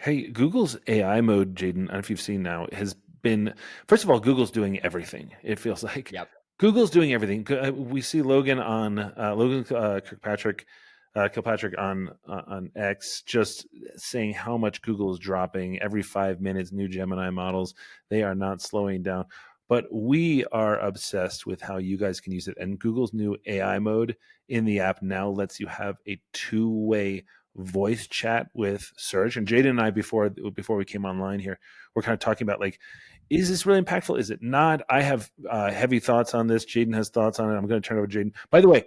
Hey, Google's AI mode, Jaden, I don't know if you've seen now, has been, first of all, Google's doing everything. It feels like Yep. Google's doing everything. We see Logan Kilpatrick on X just saying how much Google is dropping every 5 minutes. New Gemini models, they are not slowing down. But we are obsessed with how you guys can use it. And Google's new AI mode in the app now lets you have a two-way voice chat with search. And Jaden and I, before we came online here, we're kind of talking about like, is this really impactful? Is it not? I have heavy thoughts on this. Jaden has thoughts on it. I'm going to turn it over to Jaden. By the way,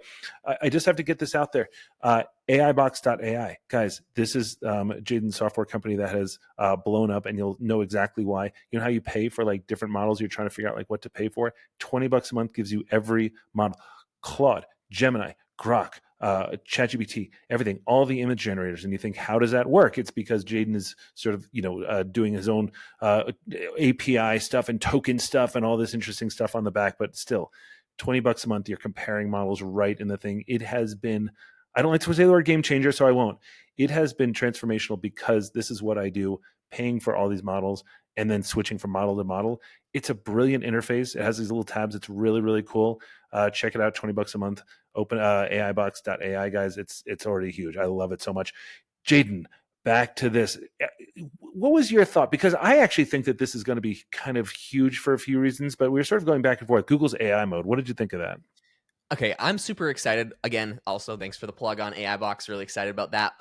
I just have to get this out there. AIbox.ai. Guys, this is Jaden's software company that has blown up, and you'll know exactly why. You know how you pay for like different models? You're trying to figure out like what to pay for. $20 a month gives you every model. Claude, Gemini, Grok, ChatGPT, everything, all the image generators. And you think, how does that work? It's because Jaden is sort of, doing his own API stuff and token stuff and all this interesting stuff on the back. But still, $20 a month, you're comparing models right in the thing. It has been, I don't like to say the word game changer, so I won't. It has been transformational because this is what I do, paying for all these models and then switching from model to model. It's a brilliant interface. It has these little tabs. It's really, really cool. Check it out, $20 a month. Open AIbox.ai, guys. It's already huge. I love it so much. Jaden, back to this. What was your thought? Because I actually think that this is going to be kind of huge for a few reasons, but we were sort of going back and forth. Google's AI mode. What did you think of that? Okay, I'm super excited. Again, also thanks for the plug on AI Box. Really excited about that.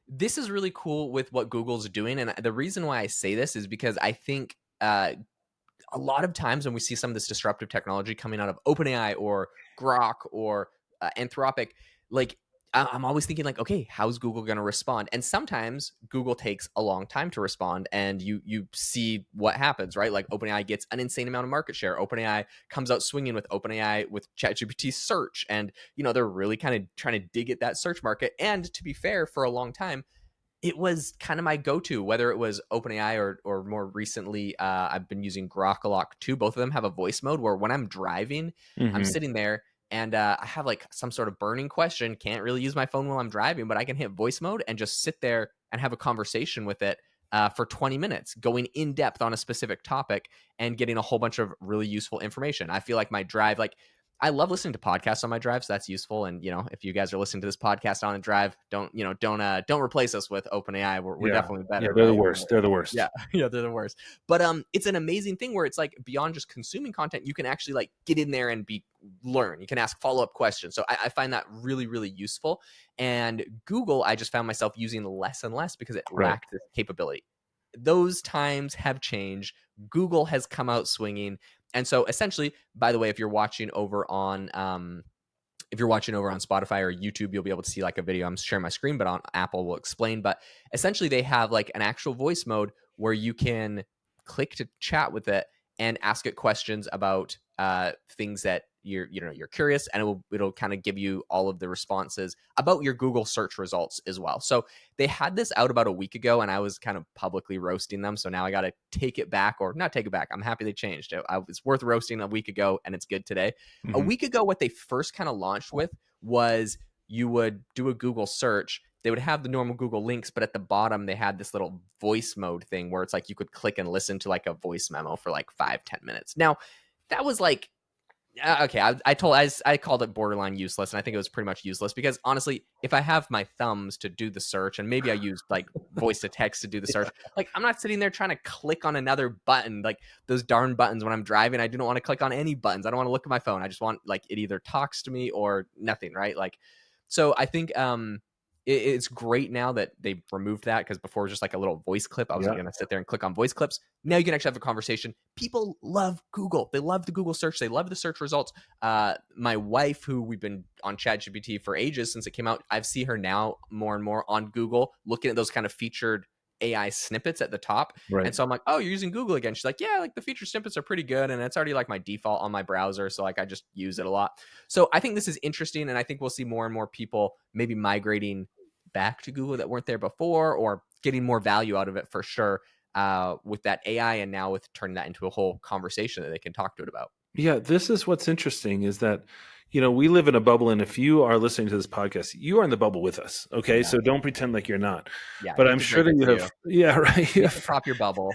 This is really cool with what Google's doing, and the reason why I say this is because I think a lot of times when we see some of this disruptive technology coming out of OpenAI or Grok or Anthropic, like I'm always thinking like, okay, how's Google going to respond? And sometimes Google takes a long time to respond, and you see what happens, right? Like OpenAI gets an insane amount of market share. OpenAI comes out swinging with OpenAI with ChatGPT search, and they're really kind of trying to dig at that search market. And to be fair, for a long time, it was kind of my go-to, whether it was OpenAI or more recently, I've been using Grok a lot too. Both of them have a voice mode where when I'm driving, I'm Mm-hmm. sitting there and I have like some sort of burning question. Can't really use my phone while I'm driving, but I can hit voice mode and just sit there and have a conversation with it for 20 minutes, going in depth on a specific topic and getting a whole bunch of really useful information. I feel like my drive, like I love listening to podcasts on my drive, so that's useful. And if you guys are listening to this podcast on a drive, don't replace us with OpenAI. We're Yeah. definitely Yeah, better, they're the right? worst. They're the worst. Yeah, yeah, they're the worst. But it's an amazing thing where it's like beyond just consuming content, you can actually like get in there and learn. You can ask follow-up questions. So I find that really, really useful. And Google, I just found myself using less and less because it Right. lacked this capability. Those times have changed. Google has come out swinging. And so essentially, by the way, if you're watching over on Spotify or YouTube, you'll be able to see like a video. I'm sharing my screen, but on Apple will explain. But essentially, they have like an actual voice mode where you can click to chat with it and ask it questions about things that you're curious, and it'll kind of give you all of the responses about your Google search results as well. So they had this out about a week ago, and I was kind of publicly roasting them. So now I got to take it back, or not take it back. I'm happy they changed it. It's worth roasting a week ago, and it's good today. A Mm-hmm. week ago, what they first kind of launched with was you would do a Google search. They would have the normal Google links, but at the bottom, they had this little voice mode thing where it's like you could click and listen to like a voice memo for like 5-10 minutes. Now, that was like, okay, I called it borderline useless, and I think it was pretty much useless because honestly, if I have my thumbs to do the search, and maybe I use like voice to text to do the search, like I'm not sitting there trying to click on another button, like those darn buttons when I'm driving. I do not want to click on any buttons. I don't want to look at my phone. I just want like it either talks to me or nothing, right? Like, so I think it's great now that they removed that, because before it was just like a little voice clip. I was Yeah. going to sit there and click on voice clips. Now you can actually have a conversation. People love Google. They love the Google search. They love the search results. My wife, who we've been on ChatGPT for ages since it came out, I see her now more and more on Google looking at those kind of featured AI snippets at the top. Right. And so I'm like, oh, you're using Google again. She's like, yeah, like the feature snippets are pretty good. And it's already like my default on my browser. So like I just use it a lot. So I think this is interesting. And I think we'll see more and more people maybe migrating back to Google that weren't there before, or getting more value out of it for sure, with that AI, and now with turning that into a whole conversation that they can talk to it about. Yeah, this is what's interesting is that, we live in a bubble, and if you are listening to this podcast, you are in the bubble with us. Okay, Yeah. so don't pretend like you're not. Yeah. But Hate I'm to sure break that it you to have, you. yeah, right. You have to pop your bubble.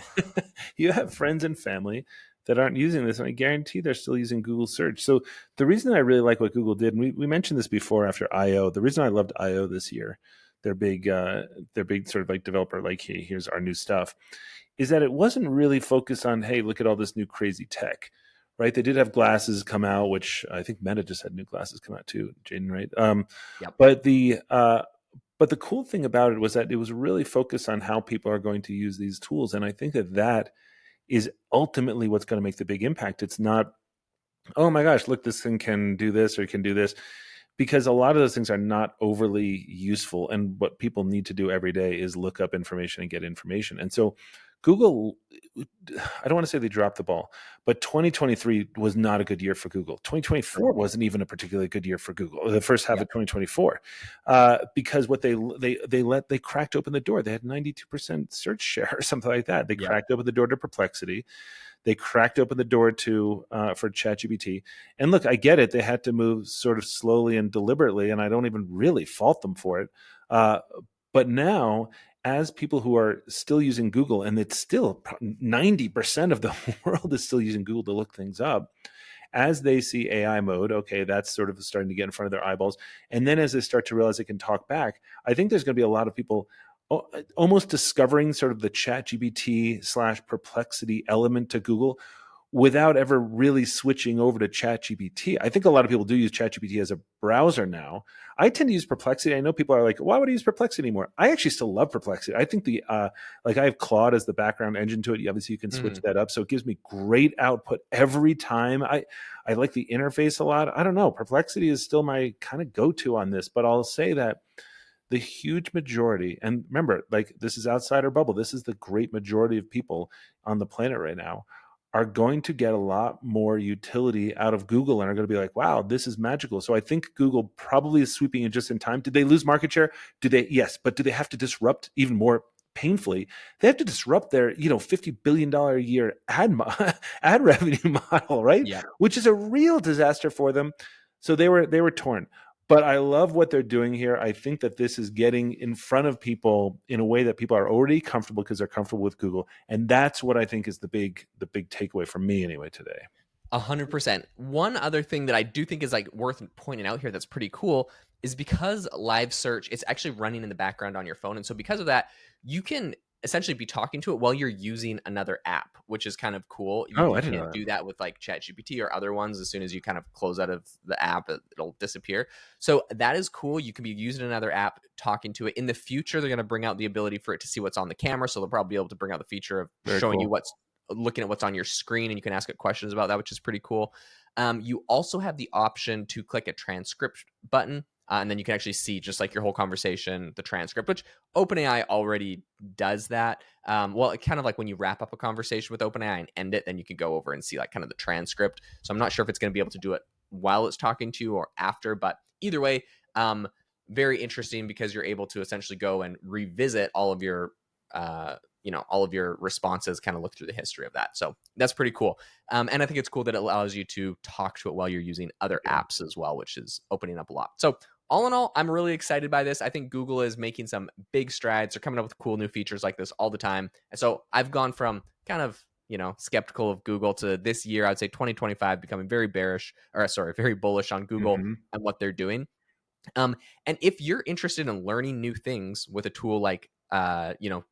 You have friends and family that aren't using this, and I guarantee they're still using Google search. So the reason I really like what Google did, and we mentioned this before after I/O, the reason I loved I/O this year, their big sort of like developer, like, hey, here's our new stuff, is that it wasn't really focused on, hey, look at all this new crazy tech, right? They did have glasses come out, which I think Meta just had new glasses come out too, Jaden, right? Yep. But the cool thing about it was that it was really focused on how people are going to use these tools, and I think that is ultimately what's going to make the big impact. It's not, oh my gosh, look, this thing can do this or can do this, because a lot of those things are not overly useful. And what people need to do every day is look up information and get information. And so Google, I don't want to say they dropped the ball, but 2023 was not a good year for Google. 2024 wasn't even a particularly good year for Google, the first half Yep. of 2024, because what they cracked open the door. They had 92% search share or something like that. They Yep. cracked open the door to Perplexity. They cracked open the door to for ChatGPT. And look, I get it. They had to move sort of slowly and deliberately, and I don't even really fault them for it. But now, as people who are still using Google, and it's still 90% of the world is still using Google to look things up, as they see AI mode, okay, that's sort of starting to get in front of their eyeballs. And then as they start to realize they can talk back, I think there's going to be a lot of people almost discovering sort of the ChatGPT / Perplexity element to Google without ever really switching over to ChatGPT. I think a lot of people do use ChatGPT as a browser now. I tend to use Perplexity. I know people are like, why would I use Perplexity anymore? I actually still love Perplexity. I think like I have Claude as the background engine to it. Obviously, you can switch that up. So it gives me great output every time. I like the interface a lot. I don't know. Perplexity is still my kind of go-to on this, but I'll say that the huge majority, and remember, like, this is outside our bubble, this is the great majority of people on the planet right now, are going to get a lot more utility out of Google and are going to be like, wow, this is magical. So I think Google probably is sweeping in just in time. Did they lose market share? Yes, but do they have to disrupt even more painfully? They have to disrupt their $50 billion a year ad revenue model, right? Yep. Which is a real disaster for them. So they were torn. But I love what they're doing here. I think that this is getting in front of people in a way that people are already comfortable because they're comfortable with Google. And that's what I think is the big takeaway for me anyway today. 100%. One other thing that I do think is like worth pointing out here that's pretty cool is because live search, it's actually running in the background on your phone. And so because of that, you can essentially be talking to it while you're using another app, which is kind of cool. Oh, I You didn't know can't that. do that with like ChatGPT or other ones. As soon as you kind of close out of the app, it'll disappear. So that is cool. You can be using another app, talking to it. In the future, they're going to bring out the ability for it to see what's on the camera. So they'll probably be able to bring out the feature of Very showing cool. you what's looking at what's on your screen, and you can ask it questions about that, which is pretty cool. You also have the option to click a transcript button, and then you can actually see just like your whole conversation, the transcript, which OpenAI already does that. Well, it kind of like when you wrap up a conversation with OpenAI and end it, then you can go over and see like kind of the transcript. So I'm not sure if it's going to be able to do it while it's talking to you or after, but either way, very interesting because you're able to essentially go and revisit all of your all of your responses, kind of look through the history of that. So that's pretty cool. And I think it's cool that it allows you to talk to it while you're using other apps as well, which is opening up a lot. So all in all, I'm really excited by this. I think Google is making some big strides. They're coming up with cool new features like this all the time. And so I've gone from kind of, skeptical of Google to this year, I'd say 2025 becoming very very bullish on Google and what they're doing. And if you're interested in learning new things with a tool like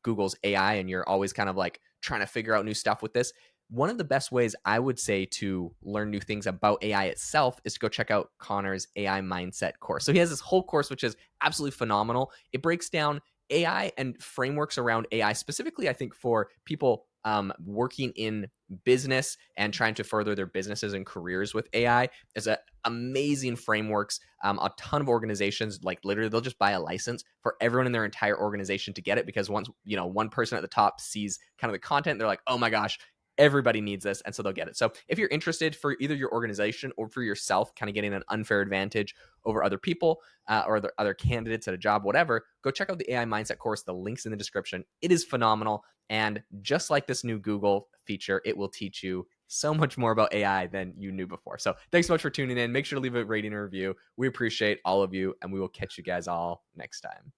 Google's AI, and you're always kind of like trying to figure out new stuff with this, one of the best ways I would say to learn new things about AI itself is to go check out Conor's AI mindset course. So he has this whole course which is absolutely phenomenal. It breaks down AI and frameworks around AI, specifically I think for people working in business and trying to further their businesses and careers with AI. Is a amazing frameworks. A ton of organizations, like literally, they'll just buy a license for everyone in their entire organization to get it, because once one person at the top sees kind of the content, they're like, oh my gosh, everybody needs this, and so they'll get it. So if you're interested for either your organization or for yourself, kind of getting an unfair advantage over other people or the other candidates at a job, whatever, go check out the AI Mindset course. The link's in the description. It is phenomenal. And just like this new Google feature, it will teach you so much more about AI than you knew before. So thanks so much for tuning in. Make sure to leave a rating and review. We appreciate all of you, and we will catch you guys all next time.